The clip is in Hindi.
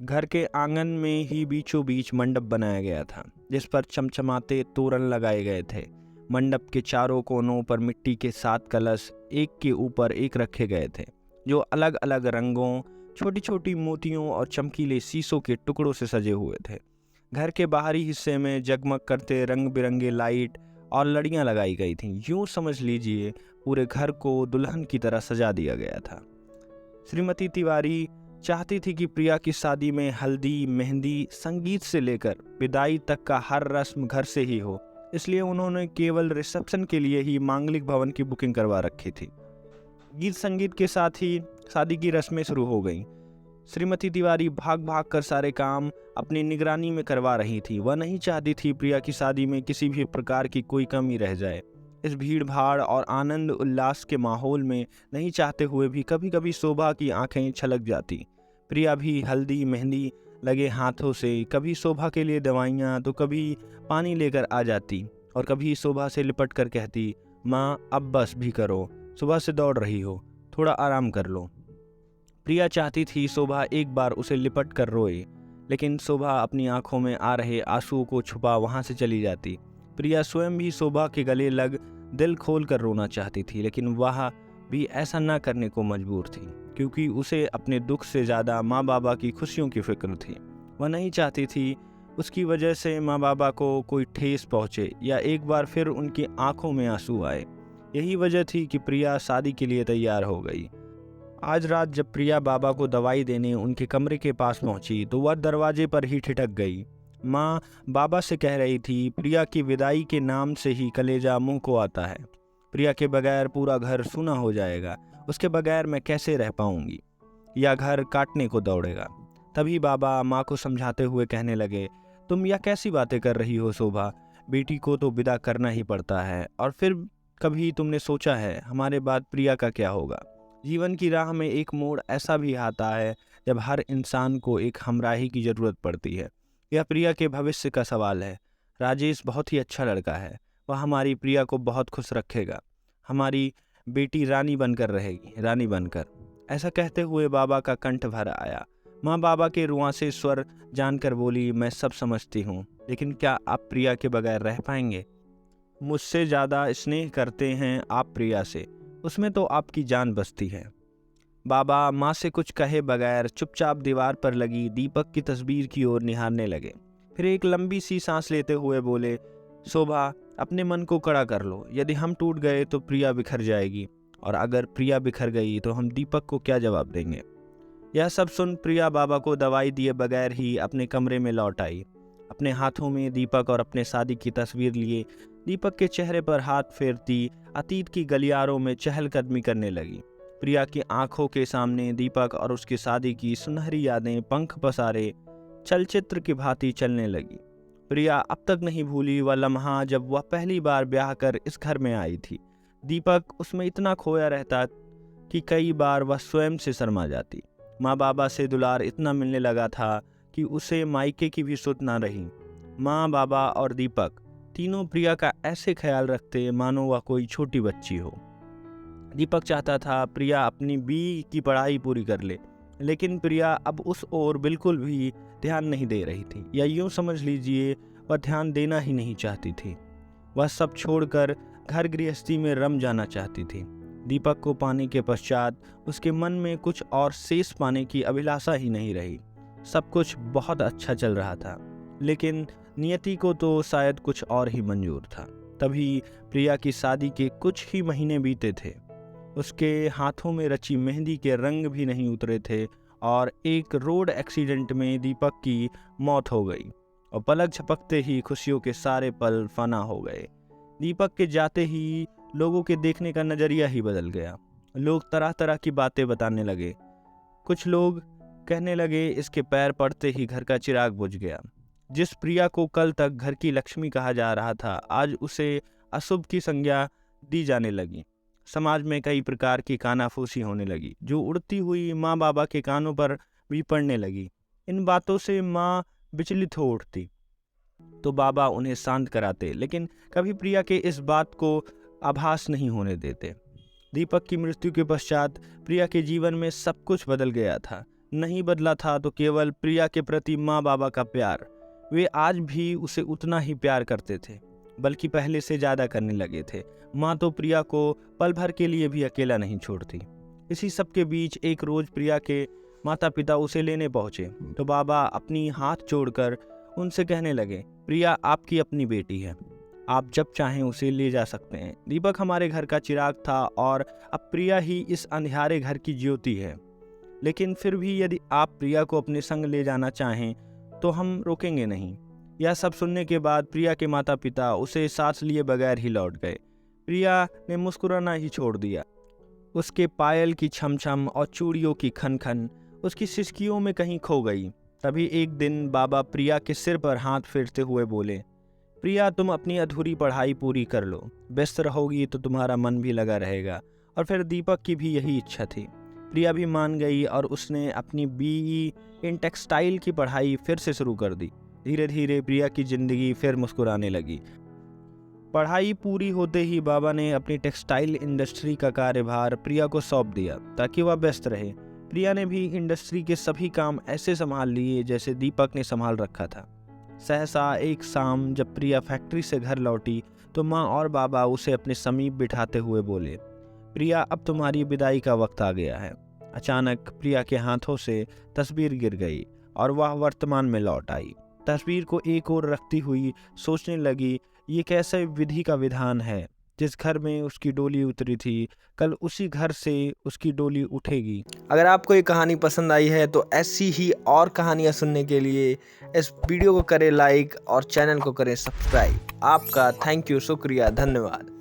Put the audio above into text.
घर के आंगन में ही बीचों बीच मंडप बनाया गया था, जिस पर चमचमाते तोरण लगाए गए थे। मंडप के चारों कोनों पर मिट्टी के 7 कलश एक के ऊपर एक रखे गए थे, जो अलग अलग रंगों, छोटी छोटी मोतियों और चमकीले शीशों के टुकड़ों से सजे हुए थे। घर के बाहरी हिस्से में जगमग करते रंग बिरंगे लाइट और लड़ियां लगाई गई थीं। यूं समझ लीजिए पूरे घर को दुल्हन की तरह सजा दिया गया था। श्रीमती तिवारी चाहती थी कि प्रिया की शादी में हल्दी, मेहंदी, संगीत से लेकर विदाई तक का हर रस्म घर से ही हो। इसलिए उन्होंने केवल रिसेप्शन के लिए ही मांगलिक भवन की बुकिंग करवा रखी थी। गीत संगीत के साथ ही शादी की रस्में शुरू हो गईं। श्रीमती तिवारी भाग भाग कर सारे काम अपनी निगरानी में करवा रही थी। वह नहीं चाहती थी प्रिया की शादी में किसी भी प्रकार की कोई कमी रह जाए। इस भीड़ भाड़ और आनंद उल्लास के माहौल में नहीं चाहते हुए भी कभी कभी शोभा की आंखें छलक जाती। प्रिया भी हल्दी मेहंदी लगे हाथों से कभी शोभा के लिए दवाइयाँ तो कभी पानी लेकर आ जाती और कभी शोभा से लिपट कर कहती, माँ अब बस भी करो, सुबह से दौड़ रही हो, थोड़ा आराम कर लो। प्रिया चाहती थी शोभा एक बार उसे लिपट कर रोए, लेकिन शोभा अपनी आंखों में आ रहे आंसुओं को छुपा वहां से चली जाती। प्रिया स्वयं भी शोभा के गले लग दिल खोल कर रोना चाहती थी, लेकिन वह भी ऐसा न करने को मजबूर थी, क्योंकि उसे अपने दुख से ज़्यादा माँ बाबा की खुशियों की फिक्र थी। वह नहीं चाहती थी उसकी वजह से माँ बाबा को कोई ठेस पहुँचे या एक बार फिर उनकी आंखों में आंसू आए। यही वजह थी कि प्रिया शादी के लिए तैयार हो गई। आज रात जब प्रिया बाबा को दवाई देने उनके कमरे के पास पहुंची तो वह दरवाजे पर ही ठिठक गई। माँ बाबा से कह रही थी, प्रिया की विदाई के नाम से ही कलेजा मुंह को आता है। प्रिया के बगैर पूरा घर सूना हो जाएगा, उसके बगैर मैं कैसे रह पाऊंगी, या घर काटने को दौड़ेगा। तभी बाबा माँ को समझाते हुए कहने लगे, तुम यह कैसी बातें कर रही हो शोभा, बेटी को तो विदा करना ही पड़ता है। और फिर कभी तुमने सोचा है हमारे बाद प्रिया का क्या होगा? जीवन की राह में एक मोड़ ऐसा भी आता है जब हर इंसान को एक हमराही की ज़रूरत पड़ती है। यह प्रिया के भविष्य का सवाल है। राजेश बहुत ही अच्छा लड़का है, वह हमारी प्रिया को बहुत खुश रखेगा। हमारी बेटी रानी बनकर रहेगी, रानी बनकर। ऐसा कहते हुए बाबा का कंठ भर आया। माँ बाबा के रुआंसे स्वर जानकर बोली, मैं सब समझती हूँ, लेकिन क्या आप प्रिया के बगैर रह पाएंगे? मुझसे ज़्यादा स्नेह करते हैं आप प्रिया से, उसमें तो आपकी जान बसती है। बाबा माँ से कुछ कहे बगैर चुपचाप दीवार पर लगी दीपक की तस्वीर की ओर निहारने लगे। फिर एक लंबी सी सांस लेते हुए बोले, शोभा अपने मन को कड़ा कर लो। यदि हम टूट गए तो प्रिया बिखर जाएगी, और अगर प्रिया बिखर गई तो हम दीपक को क्या जवाब देंगे? यह सब सुन प्रिया बाबा को दवाई दिए बगैर ही अपने कमरे में लौट आई। अपने हाथों में दीपक और अपने शादी की तस्वीर लिए दीपक के चेहरे पर हाथ फेरती अतीत की गलियारों में चहलकदमी करने लगी। प्रिया की आंखों के सामने दीपक और उसकी शादी की सुनहरी यादें पंख पसारे चलचित्र की भांति चलने लगी। प्रिया अब तक नहीं भूली वह लम्हा जब वह पहली बार ब्याह कर इस घर में आई थी। दीपक उसमें इतना खोया रहता कि कई बार वह स्वयं से शर्मा जाती। माँ बाबा से दुलार इतना मिलने लगा था कि उसे मायके की भी सुध ना रही। माँ बाबा और दीपक तीनों प्रिया का ऐसे ख्याल रखते मानो वह कोई छोटी बच्ची हो। दीपक चाहता था प्रिया अपनी बी की पढ़ाई पूरी कर ले, लेकिन प्रिया अब उस ओर बिल्कुल भी ध्यान नहीं दे रही थी, या यूं समझ लीजिए वह ध्यान देना ही नहीं चाहती थी। वह सब छोड़कर घर गृहस्थी में रम जाना चाहती थी। दीपक को पाने के पश्चात उसके मन में कुछ और शेष पाने की अभिलाषा ही नहीं रही। सब कुछ बहुत अच्छा चल रहा था, लेकिन नियति को तो शायद कुछ और ही मंजूर था। तभी प्रिया की शादी के कुछ ही महीने बीते थे। उसके हाथों में रची मेहंदी के रंग भी नहीं उतरे थे, और एक रोड एक्सीडेंट में दीपक की मौत हो गई, और पलक झपकते ही खुशियों के सारे पल फना हो गए। दीपक के जाते ही लोगों के देखने का नज़रिया ही बदल गया। लोग तरह तरह की बातें बताने लगे। कुछ लोग कहने लगे इसके पैर पड़ते ही घर का चिराग बुझ गया। जिस प्रिया को कल तक घर की लक्ष्मी कहा जा रहा था, आज उसे अशुभ की संज्ञा दी जाने लगी। समाज में कई प्रकार की कानाफूसी होने लगी, जो उड़ती हुई माँ बाबा के कानों पर भी पड़ने लगी। इन बातों से माँ विचलित हो उठती तो बाबा उन्हें शांत कराते, लेकिन कभी प्रिया के इस बात को आभास नहीं होने देते। दीपक की मृत्यु के पश्चात प्रिया के जीवन में सब कुछ बदल गया था। नहीं बदला था तो केवल प्रिया के प्रति माँ बाबा का प्यार। वे आज भी उसे उतना ही प्यार करते थे, बल्कि पहले से ज़्यादा करने लगे थे। माँ तो प्रिया को पल भर के लिए भी अकेला नहीं छोड़ती। इसी सब के बीच एक रोज़ प्रिया के माता पिता उसे लेने पहुँचे तो बाबा अपनी हाथ जोड़कर उनसे कहने लगे, प्रिया आपकी अपनी बेटी है, आप जब चाहें उसे ले जा सकते हैं। दीपक हमारे घर का चिराग था और अब प्रिया ही इस अंधियारे घर की ज्योति है। लेकिन फिर भी यदि आप प्रिया को अपने संग ले जाना चाहें तो हम रोकेंगे नहीं। यह सब सुनने के बाद प्रिया के माता पिता उसे सांस लिए बगैर ही लौट गए। प्रिया ने मुस्कुराना ही छोड़ दिया। उसके पायल की छमछम और चूड़ियों की खन खन उसकी सिसकियों में कहीं खो गई। तभी एक दिन बाबा प्रिया के सिर पर हाथ फेरते हुए बोले, प्रिया तुम अपनी अधूरी पढ़ाई पूरी कर लो, व्यस्त रहोगी तो तुम्हारा मन भी लगा रहेगा। और फिर दीपक की भी यही इच्छा थी। प्रिया भी मान गई और उसने अपनी बीई इन टेक्सटाइल की पढ़ाई फिर से शुरू कर दी। धीरे धीरे प्रिया की जिंदगी फिर मुस्कुराने लगी। पढ़ाई पूरी होते ही बाबा ने अपनी टेक्सटाइल इंडस्ट्री का कार्यभार प्रिया को सौंप दिया ताकि वह व्यस्त रहे। प्रिया ने भी इंडस्ट्री के सभी काम ऐसे संभाल लिए जैसे दीपक ने संभाल रखा था। सहसा एक शाम जब प्रिया फैक्ट्री से घर लौटी तो माँ और बाबा उसे अपने समीप बिठाते हुए बोले, प्रिया अब तुम्हारी विदाई का वक्त आ गया है। अचानक प्रिया के हाथों से तस्वीर गिर गई और वह वर्तमान में लौट आई। तस्वीर को एक ओर रखती हुई सोचने लगी, ये कैसे विधि का विधान है। जिस घर में उसकी डोली उतरी थी कल उसी घर से उसकी डोली उठेगी। अगर आपको ये कहानी पसंद आई है तो ऐसी ही और कहानियाँ सुनने के लिए इस वीडियो को करें लाइक और चैनल को करें सब्सक्राइब। आपका थैंक यू, शुक्रिया, धन्यवाद।